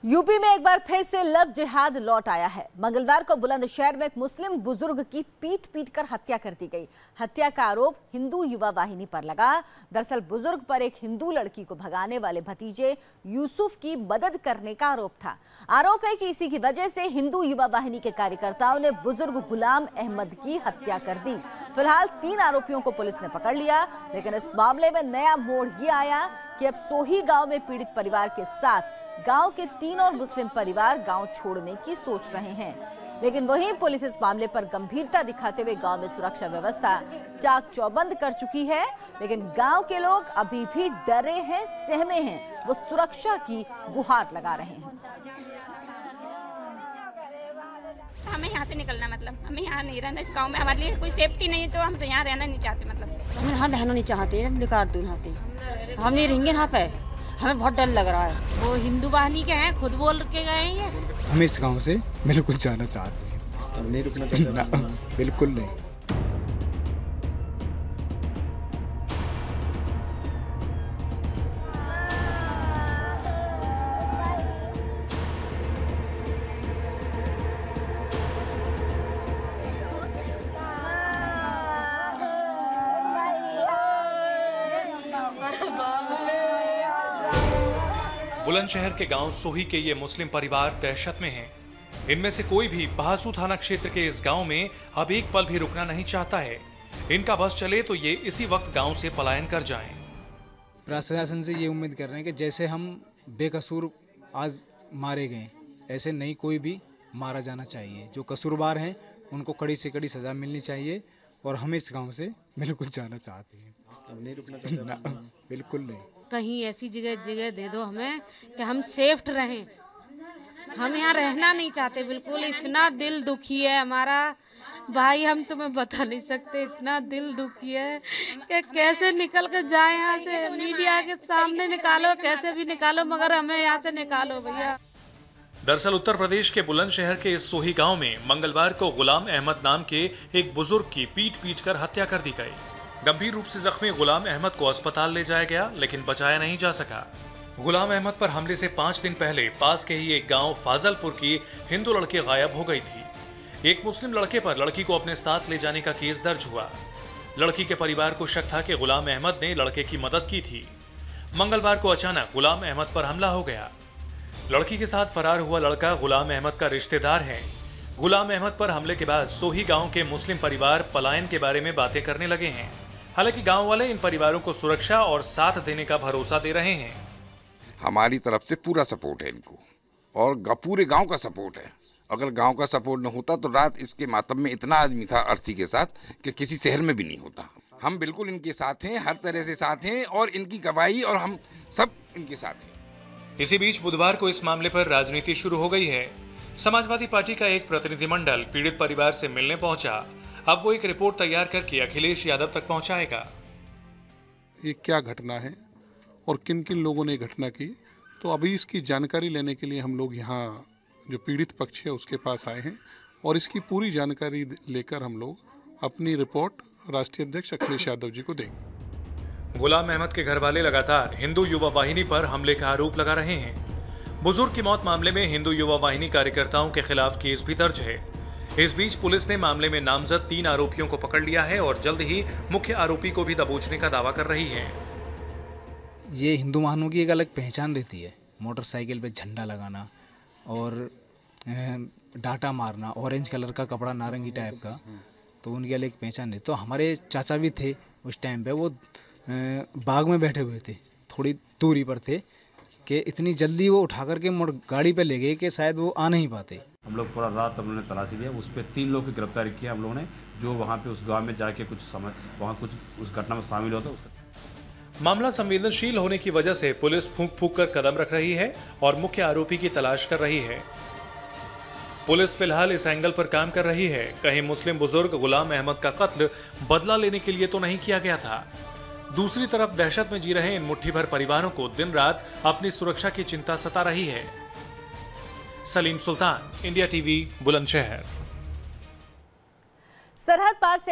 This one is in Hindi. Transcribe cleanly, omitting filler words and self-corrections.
यूपी में एक बार फिर से लव जिहाद लौट आया है। मंगलवार को बुलंदशहर में एक मुस्लिम बुजुर्ग की पीट कर हत्या कर दी गई। हत्या का आरोप हिंदू युवा वाहिनी पर लगा। दरअसल बुजुर्ग पर एक हिंदू लड़की को भगाने वाले भतीजे यूसुफ की मदद करने का आरोप था। आरोप है कि इसी की वजह से हिंदू युवा वाहिनी के कार्यकर्ताओं ने बुजुर्ग गुलाम अहमद की हत्या कर दी। फिलहाल 3 आरोपियों को पुलिस ने पकड़ लिया, लेकिन इस मामले में नया मोड़ ये आया कि अब सोही गांव में पीड़ित परिवार के साथ गांव के 3 और मुस्लिम परिवार गांव छोड़ने की सोच रहे हैं। लेकिन वहीं पुलिस इस मामले पर गंभीरता दिखाते हुए गांव में सुरक्षा व्यवस्था चाक चौबंद कर चुकी है। लेकिन गांव के लोग अभी भी डरे हैं, सहमे हैं, वो सुरक्षा की गुहार लगा रहे हैं। हमें यहाँ से निकलना, मतलब हमें यहाँ नहीं रहना। इस गांव में हमारे लिए कोई सेफ्टी नहीं है, तो हम तो यहाँ रहना नहीं चाहते। मतलब हम यहाँ रहना नहीं चाहते, निकाल दो यहाँ से, हम नहीं रहेंगे यहाँ पे। हमें बहुत डर लग रहा है। वो हिंदू वाहिनी के हैं, खुद बोल के गए हैं। हम इस गांव से बिल्कुल जाना चाहते हैं। नहीं रुकना बिल्कुल नहीं। बुलंदशहर के गांव सोही के ये मुस्लिम परिवार दहशत में हैं। इनमें से कोई भी पहासू थाना क्षेत्र के इस गांव में अब एक पल भी रुकना नहीं चाहता है। इनका बस चले तो ये इसी वक्त गांव से पलायन कर जाएं। प्रशासन से ये उम्मीद कर रहे हैं कि जैसे हम बेकसूर आज मारे गए, ऐसे नहीं कोई भी मारा जाना चाहिए। जो कसूरवार हैं उनको कड़ी से कड़ी सजा मिलनी चाहिए। और हम इस गाँव से बिल्कुल जाना चाहते हैं। नहीं रुकना बिल्कुल नहीं। कहीं ऐसी जगह दे दो हमें कि हम सेफ्ट रहें। हम यहाँ रहना नहीं चाहते बिल्कुल। इतना दिल दुखी है हमारा भाई, हम तुम्हें बता नहीं सकते। इतना दिल दुखी है कि कैसे निकल कर जाए यहाँ से। मीडिया के सामने निकालो, कैसे भी निकालो, मगर हमें यहाँ से निकालो भैया। दरअसल उत्तर प्रदेश के बुलंदशहर के इस सोही गांव में मंगलवार को गुलाम अहमद नाम के एक बुजुर्ग की पीट कर हत्या कर दी गई। गंभीर रूप से जख्मी गुलाम अहमद को अस्पताल ले जाया गया, लेकिन बचाया नहीं जा सका। गुलाम अहमद पर हमले से 5 दिन पहले पास के ही एक गांव फाजलपुर की हिंदू लड़की गायब हो गई थी। एक मुस्लिम लड़के पर लड़की को अपने साथ ले जाने का केस दर्ज हुआ। लड़की के परिवार को शक था कि गुलाम अहमद ने लड़के की मदद की थी। मंगलवार को अचानक गुलाम अहमद पर हमला हो गया। लड़की के साथ फरार हुआ लड़का गुलाम अहमद का रिश्तेदार है। गुलाम अहमद पर हमले के बाद सोही गांव के मुस्लिम परिवार पलायन के बारे में बातें करने लगे हैं। हालांकि गांव वाले इन परिवारों को सुरक्षा और साथ देने का भरोसा दे रहे हैं। हमारी तरफ से पूरा सपोर्ट है इनको, और पूरे गांव का सपोर्ट है। अगर गांव का सपोर्ट न होता तो रात इसके मातम में इतना आदमी था अर्थी के साथ कि किसी शहर में भी नहीं होता। हम बिल्कुल इनके साथ हैं, हर तरह से साथ हैं, और इनकी गवाही और हम सब इनके साथ हैं। इसी बीच बुधवार को इस मामले पर राजनीति शुरू हो गई है। समाजवादी पार्टी का एक प्रतिनिधिमंडल पीड़ित परिवार से मिलने पहुंचा। अब वो एक रिपोर्ट तैयार करके अखिलेश यादव तक पहुंचाएगा। ये क्या घटना है और किन किन लोगों ने घटना की, तो अभी इसकी जानकारी लेने के लिए हम लोग यहाँ जो पीड़ित पक्ष है उसके पास आए हैं, और इसकी पूरी जानकारी लेकर हम लोग अपनी रिपोर्ट राष्ट्रीय अध्यक्ष अखिलेश यादव जी को देंगे। गुलाम अहमद के घर वाले लगातार हिंदू युवा वाहिनी पर हमले का आरोप लगा रहे हैं। बुजुर्ग की मौत मामले में हिंदू युवा वाहिनी कार्यकर्ताओं के खिलाफ केस भी दर्ज है। इस बीच पुलिस ने मामले में नामजद 3 आरोपियों को पकड़ लिया है और जल्द ही मुख्य आरोपी को भी दबोचने का दावा कर रही है। ये हिंदू वाहनों की एक अलग पहचान रहती है। मोटरसाइकिल पे झंडा लगाना और डाटा मारना, ऑरेंज कलर का कपड़ा नारंगी टाइप का, तो उनकी अलग पहचान है। तो हमारे चाचा भी थे उस टाइम पे, वो बाग में बैठे हुए थे, थोड़ी दूरी पर थे, कि इतनी जल्दी वो उठा करके गाड़ी पे ले गए कि शायद वो आ नहीं पाते। हम लोग पूरा रात हम लोगों ने तलाशी लिया, उस पर 3 लोग की गिरफ्तारी किया हम लोगों ने, जो वहाँ पे उस गांव में जाके कुछ समय वहाँ कुछ उस घटना में शामिल होता। मामला संवेदनशील होने की वजह से पुलिस फूंक कर कदम रख रही है और मुख्य आरोपी की तलाश कर रही है। पुलिस फिलहाल इस एंगल पर काम कर रही है, कहीं मुस्लिम बुजुर्ग गुलाम अहमद का कत्ल बदला लेने के लिए तो नहीं किया गया था। दूसरी तरफ दहशत में जी रहे इन मुट्ठी भर परिवारों को दिन रात अपनी सुरक्षा की चिंता सता रही है। सलीम सुल्तान, इंडिया टीवी, बुलंदशहर। सरहद पार से